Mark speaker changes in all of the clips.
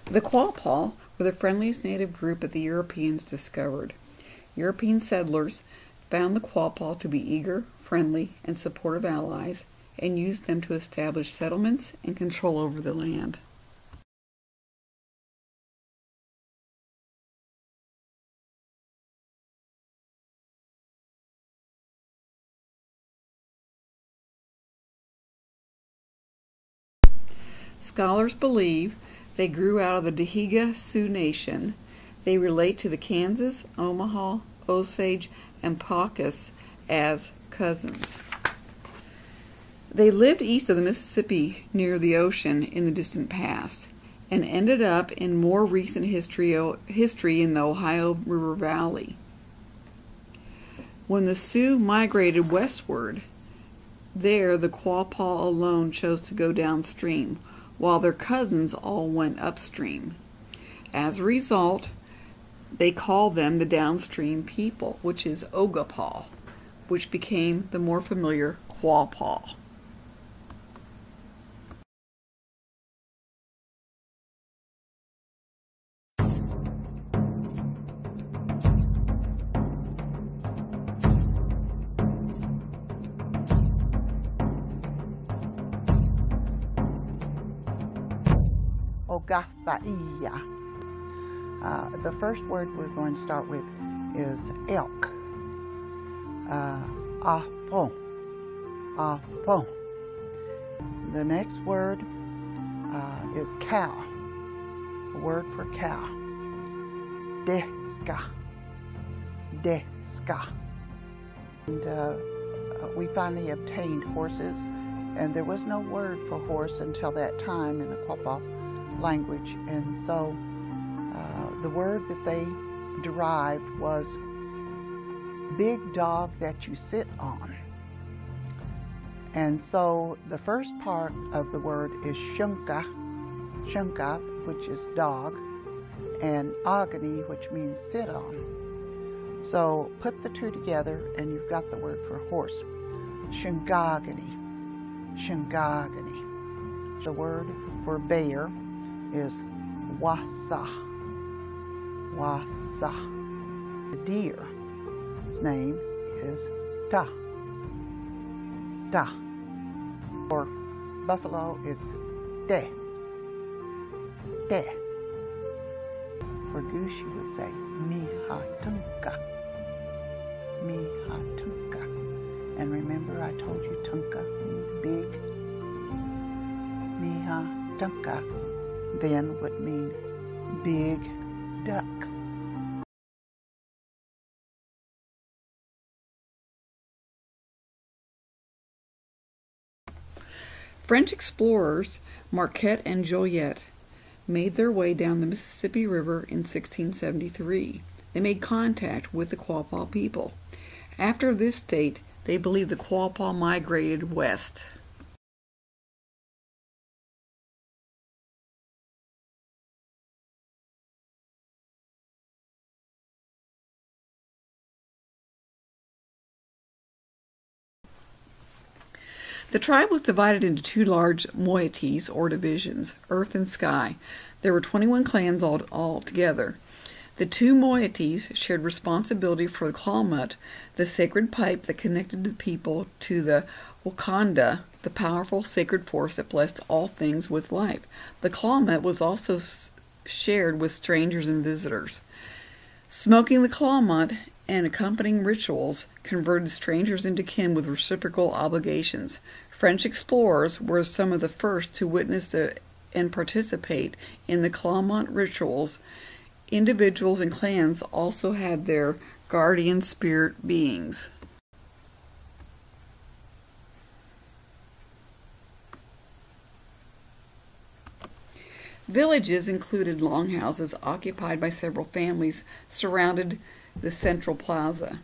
Speaker 1: The Quapaw were the friendliest native group that the Europeans discovered. European settlers found the Quapaw to be eager, friendly, and supportive allies, and used them to establish settlements and control over the land. Scholars believe they grew out of the Dahiga Sioux Nation. They relate to the Kansas, Omaha, Osage, and Pawcus as cousins. They lived east of the Mississippi near the ocean in the distant past, and ended up in more recent history in the Ohio River Valley. When the Sioux migrated westward, there the Quapaw alone chose to go downstream, while their cousins all went upstream. As a result, they call them the downstream people, which is Ogapaw, which became the more familiar Quapaw.
Speaker 2: Ogafaiya. The first word we're going to start with is elk. Afon. Afon. The next word is cow. A word for cow. Deska. Deska. And we finally obtained horses, and there was no word for horse until that time in the Quapaw language, and so the word that they derived was big dog that you sit on. And so the first part of the word is shunka, shunka, which is dog, and agani, which means sit on. So put the two together and you've got the word for horse. Shungagani, shungagani. The word for bear is wasa, wasa. The deer's name is ta, ta. For buffalo is de, de. For goose you would say mihatunka, mihatunka. And remember I told you tunka means big. Mihatunka then would mean big duck.
Speaker 1: French explorers Marquette and Joliet made their way down the Mississippi River in 1673. They made contact with the Quapaw people. After this date, they believe the Quapaw migrated west. The tribe was divided into two large moieties, or divisions, earth and sky. There were 21 clans all together. The two moieties shared responsibility for the Klamath, the sacred pipe that connected the people to the Wakanda, the powerful sacred force that blessed all things with life. The Klamath was also shared with strangers and visitors. Smoking the Klamath and accompanying rituals converted strangers into kin with reciprocal obligations. French explorers were some of the first to witness and participate in the Klamath rituals. Individuals and clans also had their guardian spirit beings. Villages included longhouses occupied by several families surrounded the central plaza.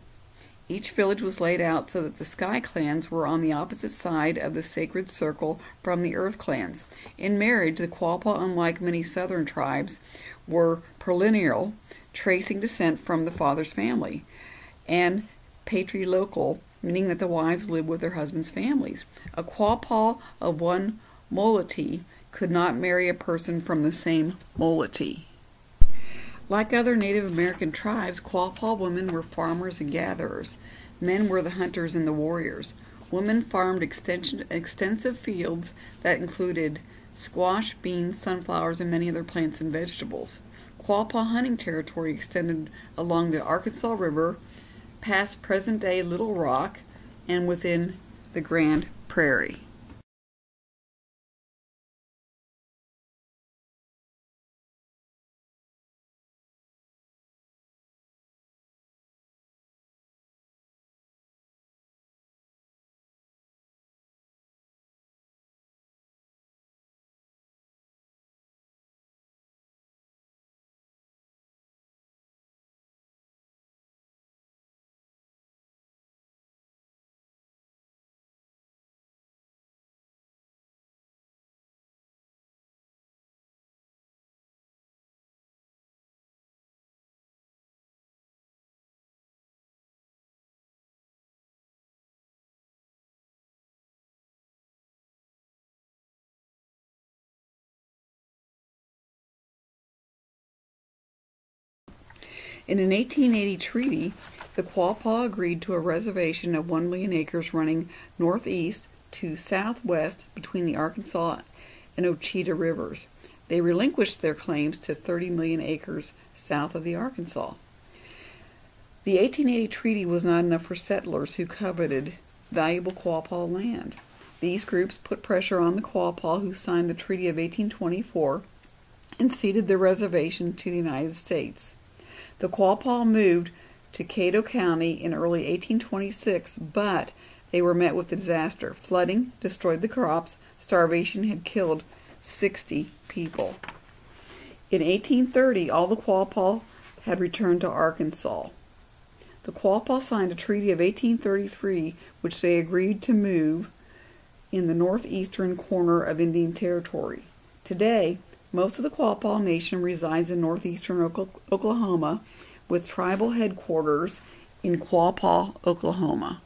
Speaker 1: Each village was laid out so that the Sky clans were on the opposite side of the sacred circle from the Earth clans. In marriage, the Quapaw, unlike many southern tribes, were patrilineal, tracing descent from the father's family, and patrilocal, meaning that the wives lived with their husbands' families. A Quapaw of one moiety could not marry a person from the same moiety. Like other Native American tribes, Quapaw women were farmers and gatherers. Men were the hunters and the warriors. Women farmed extensive fields that included squash, beans, sunflowers, and many other plants and vegetables. Quapaw hunting territory extended along the Arkansas River, past present-day Little Rock, and within the Grand Prairie. In an 1880 treaty, the Quapaw agreed to a reservation of 1 million acres running northeast to southwest between the Arkansas and Ouachita rivers. They relinquished their claims to 30 million acres south of the Arkansas. The 1880 treaty was not enough for settlers who coveted valuable Quapaw land. These groups put pressure on the Quapaw, who signed the Treaty of 1824 and ceded their reservation to the United States. The Quapaw moved to Caddo County in early 1826, but they were met with disaster. Flooding destroyed the crops. Starvation had killed 60 people. In 1830, all the Quapaw had returned to Arkansas. The Quapaw signed a treaty of 1833, which they agreed to move in the northeastern corner of Indian Territory. Today, most of the Quapaw Nation resides in northeastern Oklahoma, with tribal headquarters in Quapaw, Oklahoma.